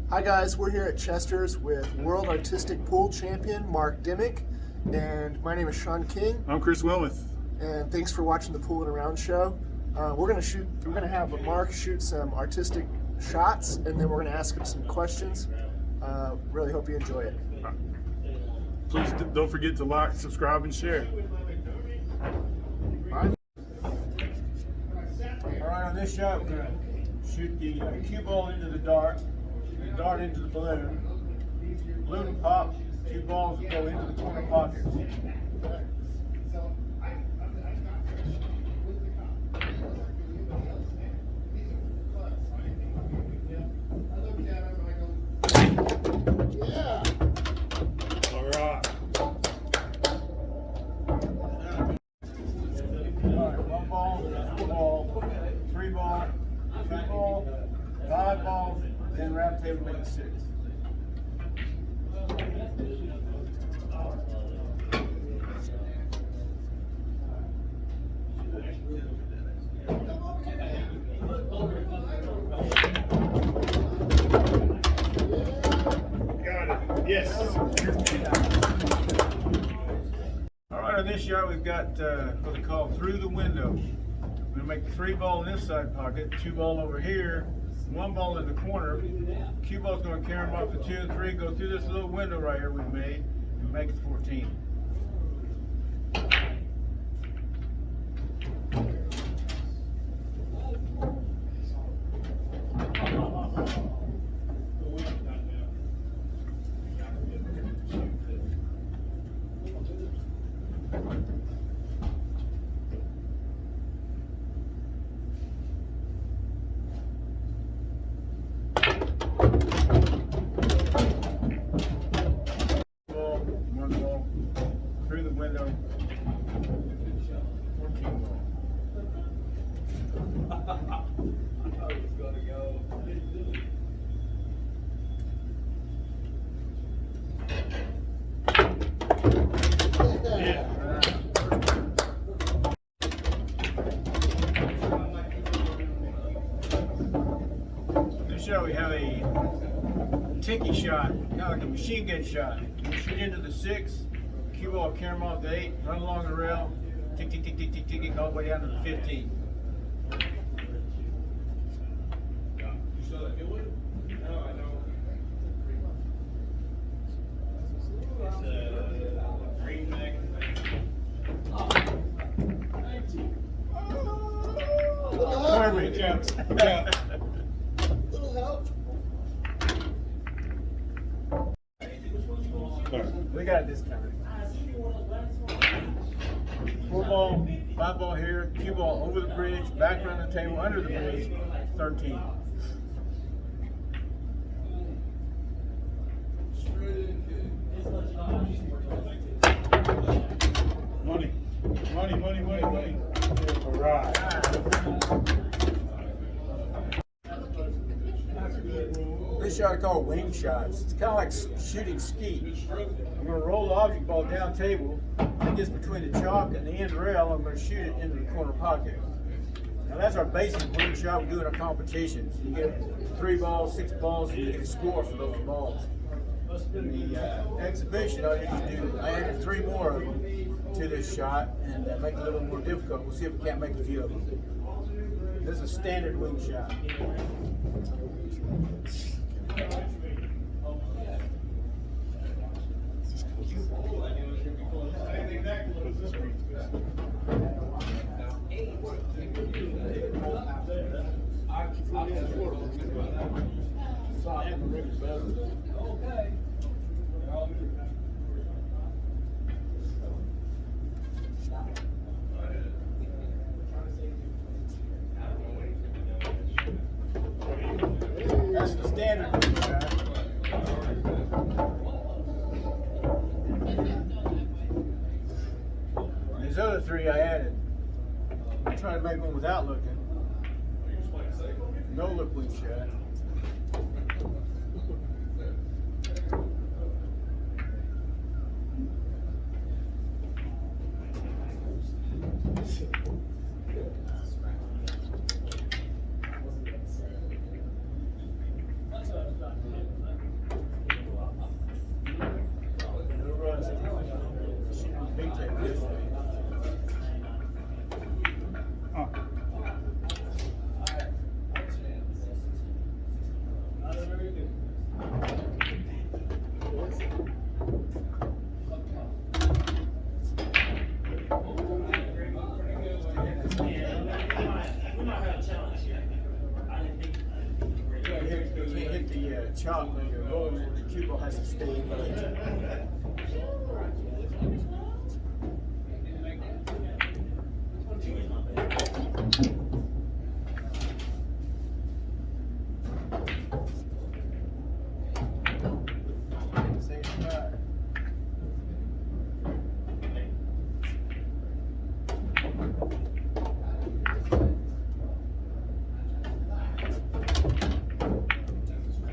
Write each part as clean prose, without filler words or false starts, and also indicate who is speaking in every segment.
Speaker 1: Hi guys, we're here at Chester's with World Artistic Pool Champion Mark Dimick, and my name is Sean King.
Speaker 2: I'm Chris Wilmuth.
Speaker 1: And thanks for watching the Poolin Around show. We're gonna have Mark shoot some artistic shots, and then we're gonna ask him some questions. Really hope you enjoy it.
Speaker 2: Please don't forget to like, subscribe, and share.
Speaker 3: All right, on this shot, we're gonna shoot the cue ball into the dart into the balloon. Balloon will pop, two balls will go into the corner pockets.
Speaker 1: Yeah.
Speaker 2: All right.
Speaker 3: All right, one ball, two ball, three ball, two ball, five balls, then round table make it six.
Speaker 2: Got it. Yes.
Speaker 3: All right, on this shot, we've got what they call through the window. We're gonna make three ball in this side pocket, two ball over here, one ball in the corner. Cue ball's gonna carry them off the 2 and 3, go through this little window right here we've made, and make it 14. One ball through the window, 14 ball. This shot we have a ticky shot, kind of like a machine gun shot. You shoot into the 6, cue ball carry them off the 8, run along the rail, tick, tick, tick, tick, tick, tick, all the way down to the 15. Perfect. Yeah.
Speaker 1: Little help.
Speaker 3: We got this covered. 4 ball, 5 ball here, cue ball over the bridge, back around the table, under the bridge, 13.
Speaker 2: Money. Money, money, money, money. All right.
Speaker 3: This shot is called wing shots. It's kind of like shooting ski. I'm going to roll the object ball down table. It gets between the chalk and the end rail. I'm going to shoot it into the corner pocket. Now that's our basic wing shot we do in our competitions. You get 3 balls, 6 balls, and you get a score for those balls. In the exhibition, I added 3 more of them to this shot and make it a little more difficult. We'll see if we can't make a few of them. This is a standard wing shot. That's the standard wing shot. These other 3 I added. I'm trying to make one without looking. No look wing shot. that chop when you're rolling it, the cue ball has to stay in the kitchen.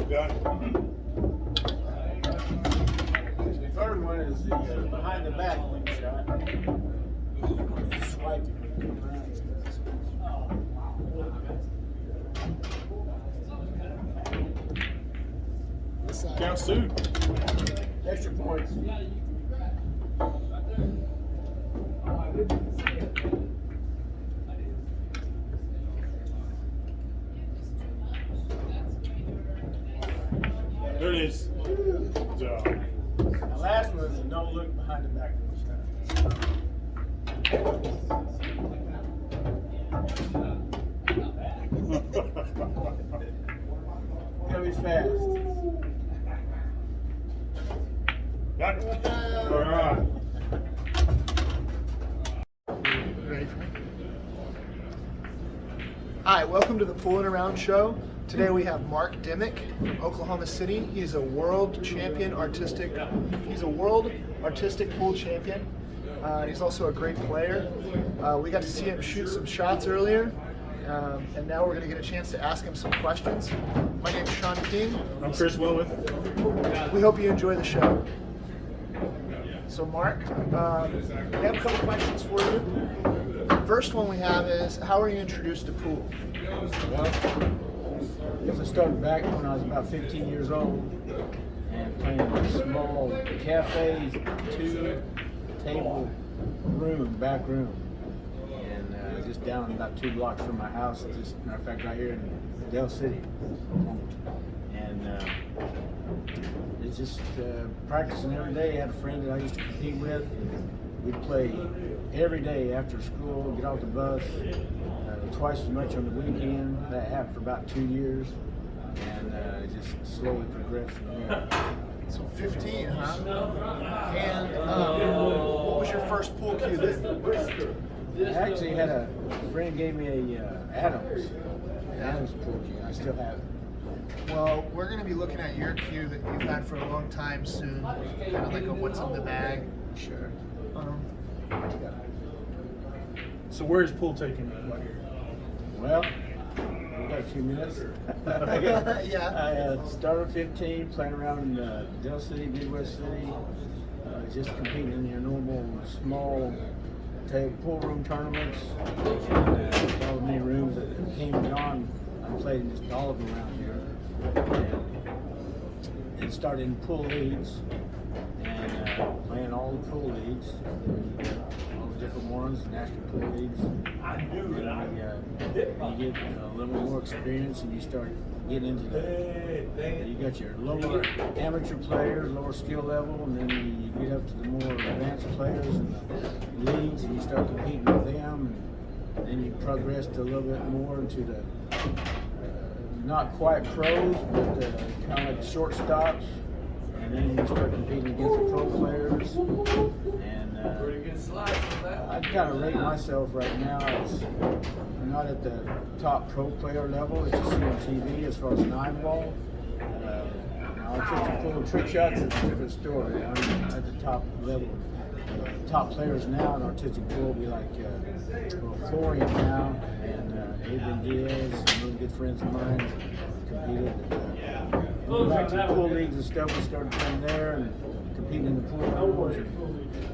Speaker 2: Got it.
Speaker 3: The third one is the behind the back wing shot. Swipe it.
Speaker 2: Count suit.
Speaker 3: Extra points.
Speaker 2: There it is. Good job.
Speaker 3: The last one is a no look behind the back wing shot. Gotta be fast.
Speaker 2: Got it. All right.
Speaker 1: Ready for me? Hi, welcome to the Poolin' Around show. Today we have Mark Dimick from Oklahoma City. He's a world artistic pool champion. He's also a great player. We got to see him shoot some shots earlier, and now we're going to get a chance to ask him some questions. My name's Sean King.
Speaker 2: I'm Chris Wilmeth.
Speaker 1: We hope you enjoy the show. So Mark, we have a couple questions for you. First one we have is, how are you introduced to pool?
Speaker 3: Well, I guess I started back when I was about 15 years old and playing in a small cafe, 2-table room, back room, and just down about 2 blocks from my house. Just matter of fact, right here in Del City, and it's just practicing every day. I had a friend that I used to compete with. We'd play every day after school, get off the bus, twice as much on the weekend. That happened for about 2 years, and just slowly progressed from there.
Speaker 1: So 15, huh? And what was your first pool cue then?
Speaker 3: I actually had a friend gave me a Adams pool cue. I still have it.
Speaker 1: Well, we're going to be looking at your cue that you've had for a long time soon, kind of like a what's in the bag.
Speaker 3: Sure.
Speaker 2: So where's pool taking you right here?
Speaker 3: Well, we've got a few minutes.
Speaker 1: Yeah.
Speaker 3: I started 15, playing around in Del City, Midwest City, just competing in your normal small pool room tournaments, and all the many rooms that came and gone. I played in just all of them around here, and started in pool leagues, and playing all the pool leagues, all the different ones, national pool leagues. And you get a little more experience, and you start getting into you got your lower amateur players, lower skill level, and then you get up to the more advanced players in the leagues, and you start competing with them, and then you progress to a little bit more into the not quite pros, but kind of like shortstops, and then you start competing against the pro players. And I'd kind of rate myself right now as not at the top pro player level that you see on TV as far as 9-ball. Now, artistic pool trick shots is a different story. I'm at the top level. Top players now in artistic pool will be like Florian now, and Adrian Diaz, some really good friends of mine competed. Back to the pool leagues and stuff, we started playing there and competing in the pool rooms, and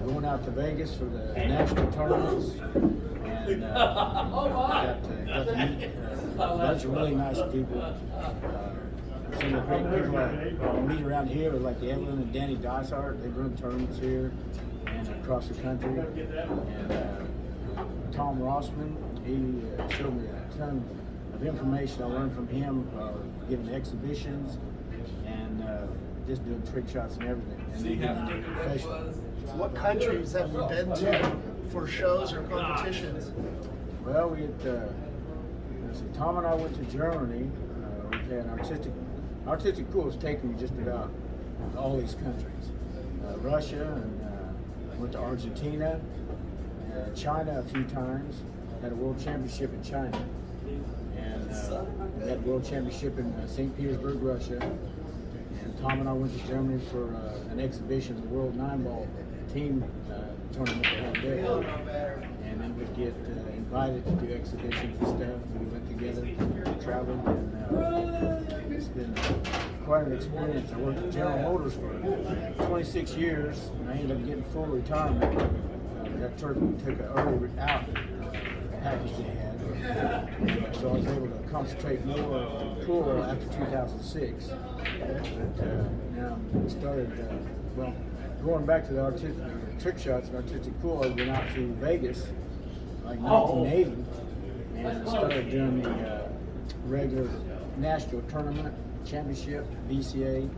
Speaker 3: going out to Vegas for the national tournaments, and got to meet a bunch of really nice people. Some of the great people I meet around here are like Evelyn and Danny Dysart. They run tournaments here and across the country. And Tom Rossman, he showed me a ton of information I learned from him, giving exhibitions and just doing trick shots and everything. And then getting into professional.
Speaker 1: What countries have you been to for shows or competitions?
Speaker 3: Well, Tom and I went to Germany. We've had artistic Artistic Pool has taken me just about all these countries. Russia, and went to Argentina, China a few times, had a world championship in China, and had a world championship in St. Petersburg, Russia. And Tom and I went to Germany for an exhibition of the World 9-Ball team tournament they had there. And then we'd get invited to do exhibitions and stuff. We went together, traveled, and it's been quite an experience. I worked at General Motors for 26 years, and I ended up getting full retirement. That took an early out package they had. And so I was able to concentrate more on pool after 2006. But now I started, going back to the trick shots and artistic pool, I went out to Vegas like 1980 and started doing the regular national tournament, championship, BCA,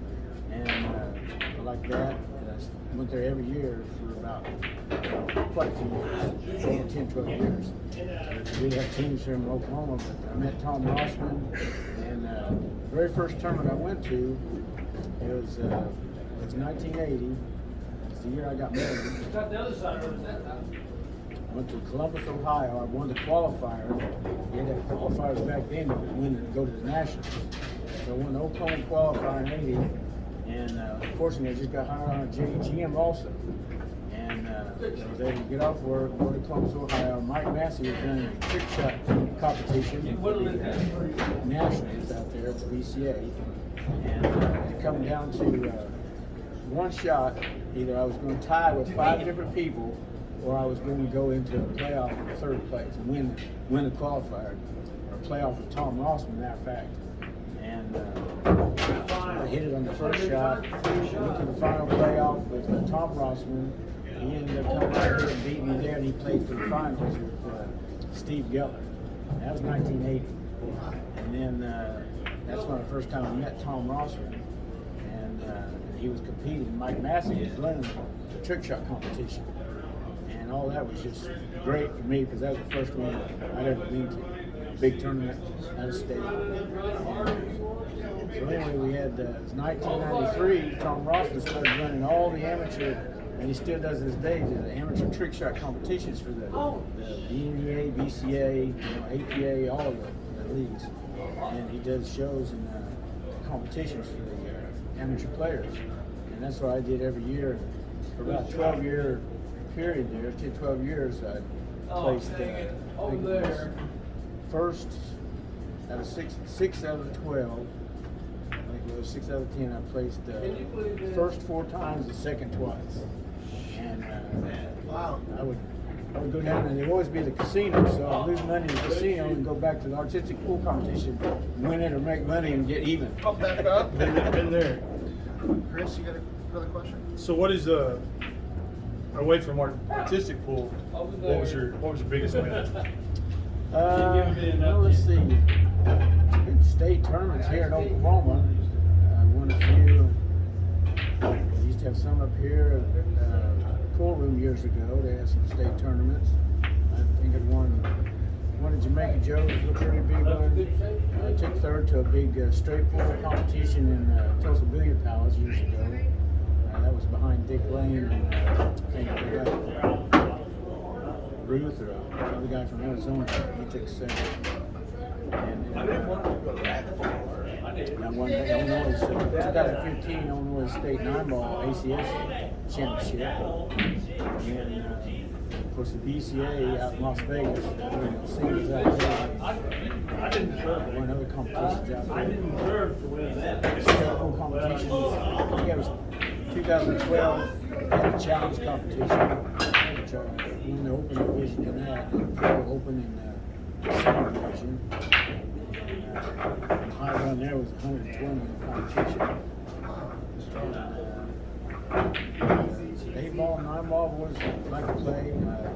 Speaker 3: and like that. And I went there every year for about quite a few years, over 10, 12 years. We have teams here in Oklahoma, but I met Tom Rossman, and the very first tournament I went to, it was 1980. It's the year I got married. I went to Columbus, Ohio. I won the qualifier. We had qualifiers back then to win and go to the Nationals. So I won the Oklahoma qualifier in 80, and unfortunately I just got hired on a GM also. And I was able to get off work, go to Columbus, Ohio. Mike Massey was running a trick shot competition for the Nationals out there at the BCA. And it come down to one shot. Either I was going to tie with 5 different people, or I was going to go into a playoff in 3rd place and win the qualifier, or playoff with Tom Rossman, matter of fact. And so I hit it on the first shot, went to the final playoff with Tom Rossman. He ended up coming out here and beating me there, and he played for the finals with Steve Geller. That was 1980. And then that's when the first time I met Tom Rossman, and he was competing. Mike Massey was running the trick shot competition. And all that was just great for me because that was the first one I'd ever been to. Big tournament out of state. So anyway, we had, it was 1993, Tom Rossman started running all the amateur, and he still does this day, the amateur trick shot competitions for the NEA, BCA, APA, all of the leagues. And he does shows and competitions for the amateur players. And that's what I did every year. For about a 12-year period there, 10, 12 years, I placed first out of 6 out of 12. I think it was 6 out of 10. I placed first 4 times, the second twice. And
Speaker 1: Wow.
Speaker 3: I would go down, and it'd always be the casino, so I'd lose money in the casino and go back to the artistic pool competition, win it or make money and get even.
Speaker 1: Pump back up.
Speaker 2: Been there.
Speaker 1: Chris, you got another question?
Speaker 2: So what is away from artistic pool? What was your biggest win?
Speaker 3: Well, let's see. In state tournaments here in Oklahoma, I won a few. They used to have some up here at Pool Room years ago. They had some state tournaments. I think I won at Jamaica Joe's, a pretty big one. I took 3rd to a big straight pool competition in Tulsa Billiard Palace years ago. That was behind Dick Lane and I think I forgot Ruth or another guy from Arizona. He took 2nd. And I won the Illinois 2015 Illinois State 9-Ball ACS championship. And of course the BCA out in Las Vegas, singles out there. I won other competitions out there. Several competitions. I think it was 2012 had a challenge competition, which I won the open division in that, and the pro open in the senior division. And the high run there was 120 in the competition. And 8-ball, 9-ball boys like to play.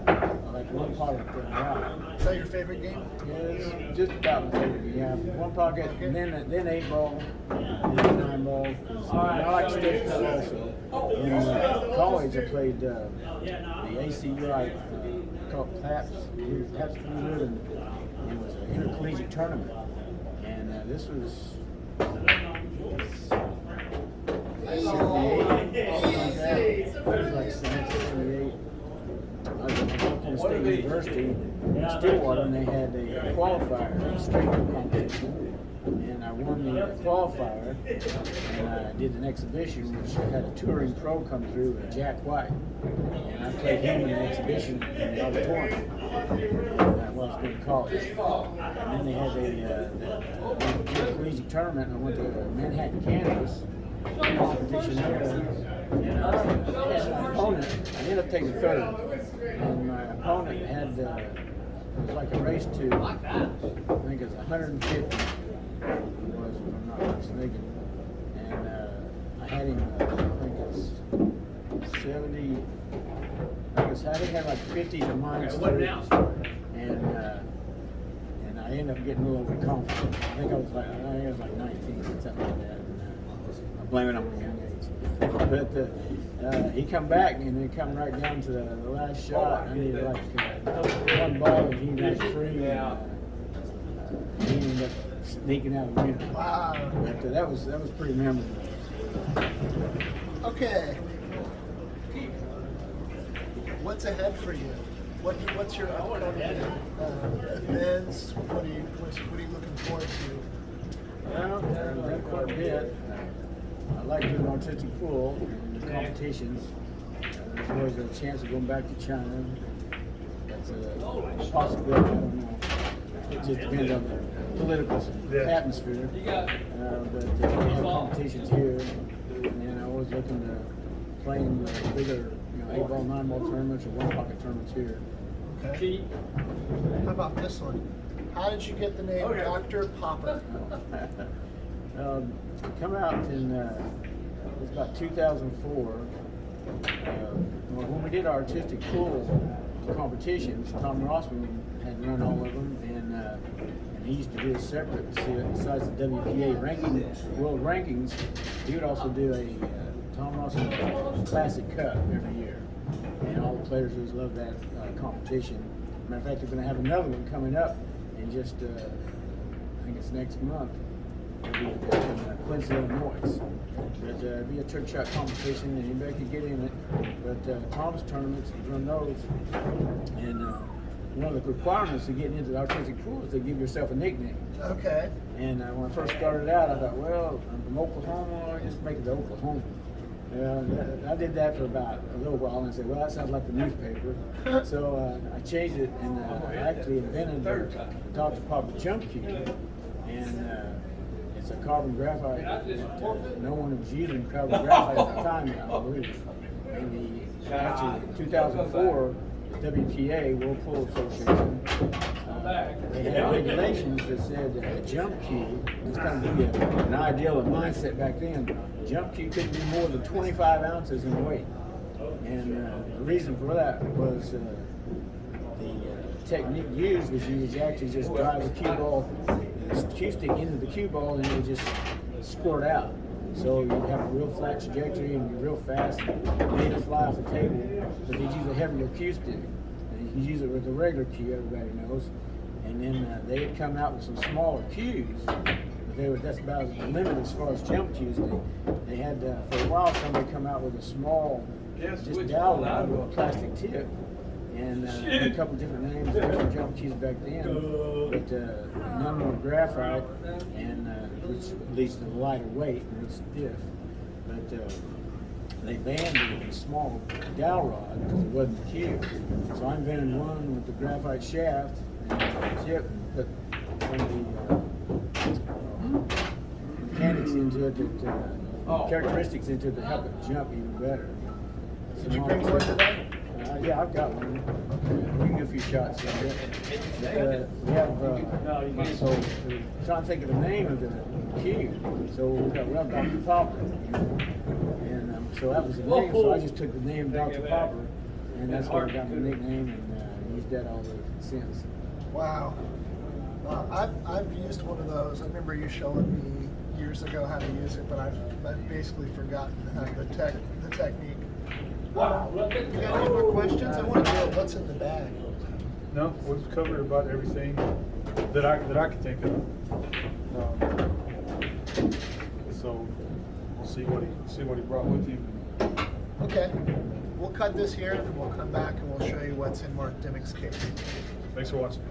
Speaker 3: I like one part of the round.
Speaker 1: Is that your favorite game?
Speaker 3: Yeah, it's just about my favorite game. Yeah, one pocket, and then 8-ball, and then 9-ball. I like state pool also. In college, I played the ACUI called Paps Blue Ribbon. It was an intercollegiate tournament, and this was State University in Stillwater, and they had a qualifier, a straight competition. And I won the qualifier, and I did an exhibition which had a touring pro come through, Jack White. And I played him in the exhibition in the auditorium. And I was going to college. And then they had the collegiate tournament, and I went to Manhattan, Kansas, competition there. And I had my opponent, I ended up taking third. And my opponent had, it was like a race to, I think it was 150. It was, if I'm not mistaken. And I had him, I think it's 70, I think he had like 50 to minus 3. And I ended up getting a little overconfident. I think I was like 19 or something like that. And, I blame it on my young age. But he come back and then come right down to the last shot. I needed like one ball and he made 3. And he ended up sneaking out of the win.
Speaker 1: Wow.
Speaker 3: But that was pretty memorable.
Speaker 1: Okay. What's ahead for you? What's your upcoming events? What are you looking forward to?
Speaker 3: Well, I've done quite a bit. I like doing artistic pool and competitions. There's always a chance of going back to China. That's a possibility. I don't know. It just depends on the political atmosphere. But we have competitions here, and I was looking to play in the bigger, 8-ball, 9-ball tournaments or 1-pocket tournaments here.
Speaker 1: Okay. How about this one? How did you get the name Dr. Popper?
Speaker 3: Come out in it was about 2004. When we did our artistic pool competitions, Tom Rossman had run all of them, and he used to do a separate, besides the WPA world rankings, he would also do a Tom Rossman Classic Cup every year. And all the players always love that competition. Matter of fact, we're going to have another one coming up in just, I think it's next month. It'll be in Quincy, Illinois. But it'll be a trick shot competition, and anybody can get in it. But Tom's tournaments, you run those. And one of the requirements to get into the artistic pool is to give yourself a nickname.
Speaker 1: Okay.
Speaker 3: And when I first started out, I thought, well, I'm from Oklahoma, I'll just make it to Oklahoma. I did that for about a little while, and I said, well, that sounds like the newspaper. So I changed it, and I actually invented the Dr. Popper jump cue. And it's a carbon graphite. No one was using carbon graphite at the time now, I believe. And actually, in 2004, the WPA, World Pool Association, they had regulations that said a jump cue, it's kind of give you an ideal of mindset back then, jump cue couldn't be more than 25 ounces in weight. And the reason for that was the technique used was you actually just drive the cue ball, the cue stick into the cue ball, and it would just squirt out. So you'd have a real flat trajectory and be real fast, made to fly off the table. But you'd use a heavier cue stick. And you can use it with a regular cue, everybody knows. And then they'd come out with some smaller cues. But that's about the limit as far as jump cues. They had, for a while, somebody come out with a small, just dowel rod with a plastic tip. And a couple different names, different jump cues back then. But none were graphite, and which leads to the lighter weight and it's stiff. But they banned the small dowel rod because it wasn't the cue. So I invented one with the graphite shaft and tip, and put some of the mechanics into it, characteristics into it to help it jump even better.
Speaker 1: Did you bring one today?
Speaker 3: Yeah, I've got one. We can do a few shots of it. We have, so we're trying to think of the name of the cue. So we got Dr. Popper. And so that was the name. So I just took the name Dr. Popper, and that's where I got my nickname, and used that all since.
Speaker 1: Wow. I've used one of those. I remember you showing me years ago how to use it, but I've basically forgotten the technique. You got any more questions? I want to know what's in the bag.
Speaker 2: No, we've covered about everything that I could think of. So we'll see what he brought with him.
Speaker 1: Okay. We'll cut this here, and then we'll come back and we'll show you what's in Mark Dimick's case.
Speaker 2: Thanks for watching.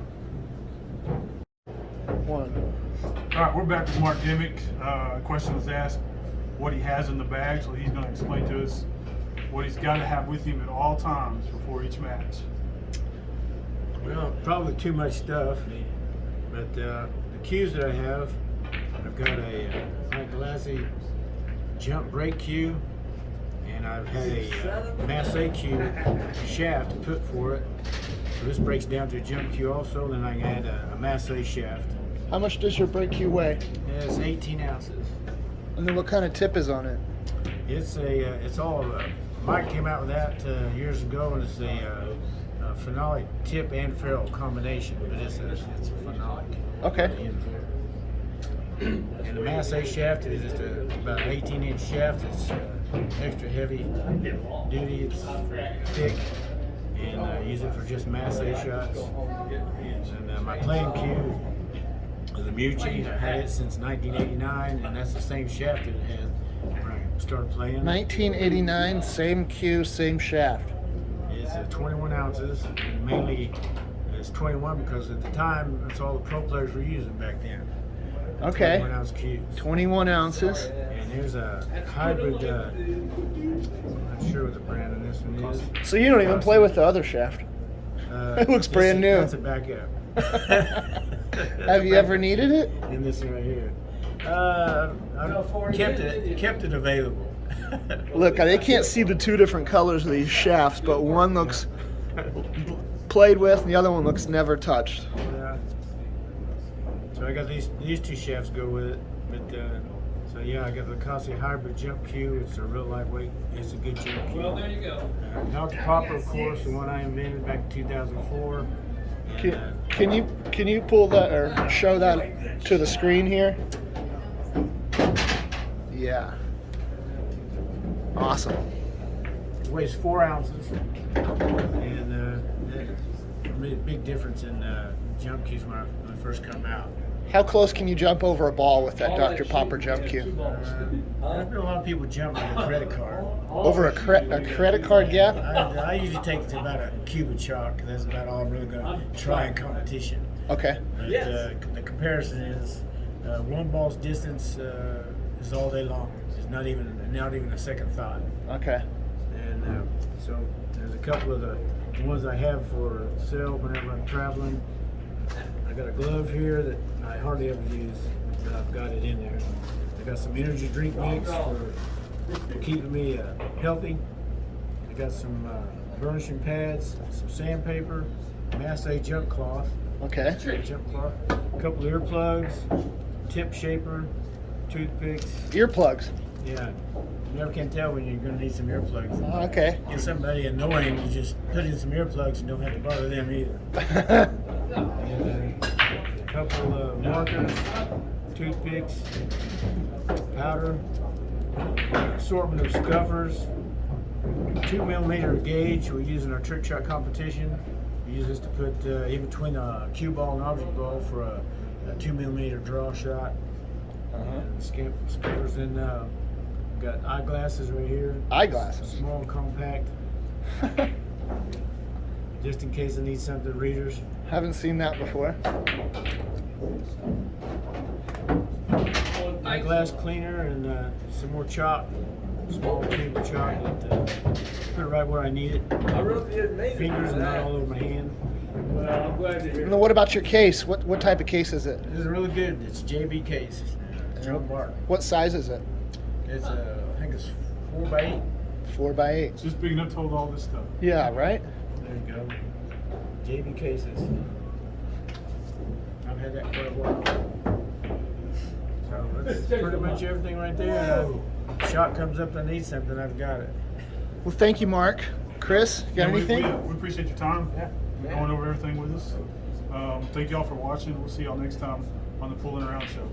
Speaker 1: One.
Speaker 2: All right, we're back with Mark Dimick. A question was asked what he has in the bag, so he's going to explain to us what he's got to have with him at all times before each match.
Speaker 3: Well, probably too much stuff, but the cues that I have, I've got a high glassy jump brake cue, and I've had a Mass A cue shaft to put for it. So this breaks down to a jump cue also, and then I add a Mass A shaft.
Speaker 1: How much does your brake cue weigh?
Speaker 3: It's 18 ounces.
Speaker 1: And then what kind of tip is on it?
Speaker 3: It's all, Mike came out with that years ago, and it's a phenolic tip and ferrule combination, but it's a phenolic.
Speaker 1: Okay.
Speaker 3: And the Mass A shaft is just about an 18-inch shaft. It's extra heavy duty. It's thick, and I use it for just Mass A shots. And my playing cue is a Mucci. I've had it since 1989, and that's the same shaft that it had when I started playing.
Speaker 1: 1989, same cue, same shaft.
Speaker 3: It's 21 ounces, and mainly it's 21 because at the time that's all the pro players were using back then.
Speaker 1: Okay.
Speaker 3: 21 ounce cues.
Speaker 1: 21 ounces.
Speaker 3: And here's a hybrid, I'm not sure what the brand of this one is.
Speaker 1: So you don't even play with the other shaft. It looks brand new.
Speaker 3: That's a backup.
Speaker 1: Have you ever needed it?
Speaker 3: And this one right here. I've kept it available.
Speaker 1: Look, they can't see the two different colors of these shafts, but one looks played with and the other one looks never touched.
Speaker 3: Yeah. So I got these two shafts go with it, but so yeah, I got the Lacoste hybrid jump cue. It's a real lightweight. It's a good jump cue.
Speaker 4: Well, there you go.
Speaker 3: Dr. Popper, of course, the one I invented back in 2004. And,
Speaker 1: Can you pull that or show that to the screen here? Yeah. Awesome.
Speaker 3: it weighs 4 ounces, and it made a big difference in jump cues when I first come out.
Speaker 1: How close can you jump over a ball with that Dr. Popper jump cue?
Speaker 3: There's been a lot of people jumping with a credit card.
Speaker 1: Over a credit card gap?
Speaker 3: I usually take it to about a cube of chalk. That's about all I'm really going to try in competition.
Speaker 1: Okay.
Speaker 3: But the comparison is one ball's distance is all day long. It's not even a second thought.
Speaker 1: Okay.
Speaker 3: And so there's a couple of the ones I have for sale whenever I'm traveling. I got a glove here that I hardly ever use, but I've got it in there. I got some energy drink mix for keeping me healthy. I got some burnishing pads, some sandpaper, Mass A jump cloth.
Speaker 1: Okay.
Speaker 3: Jump cloth. A couple of earplugs, tip shaper, toothpicks.
Speaker 1: Earplugs.
Speaker 3: Yeah. You never can tell when you're going to need some earplugs.
Speaker 1: Okay.
Speaker 3: Get somebody annoying, you just put in some earplugs and don't have to bother them either. And a couple of markers, toothpicks, powder, assortment of scuffers, 2mm gauge we use in our trick shot competition. We use this to put in between a cue ball and object ball for a 2mm draw shot. And scuffers, and got eyeglasses right here.
Speaker 1: Eyeglasses.
Speaker 3: Small, compact. Just in case I need something, readers.
Speaker 1: Haven't seen that before.
Speaker 3: Eyeglass cleaner and some more chalk. Small tube of chalk. Put it right where I need it. Fingers and not all over my hand.
Speaker 4: Well, I'm glad to hear
Speaker 1: And then what about your case? What type of case is it?
Speaker 3: This is really good. It's a JB case. Joe Mark.
Speaker 1: What size is it?
Speaker 3: It's I think it's 4x8.
Speaker 1: 4x8.
Speaker 2: It's just big enough to hold all this stuff.
Speaker 1: Yeah, right?
Speaker 3: There you go. JB cases. I've had that for a while. So that's pretty much everything right there. Shot comes up, I need something, I've got it.
Speaker 1: Well, thank you, Mark. Chris, you got anything?
Speaker 2: We appreciate your time.
Speaker 3: Yeah.
Speaker 2: Going over everything with us. Thank y'all for watching. We'll see y'all next time on the Poolin' Around Show.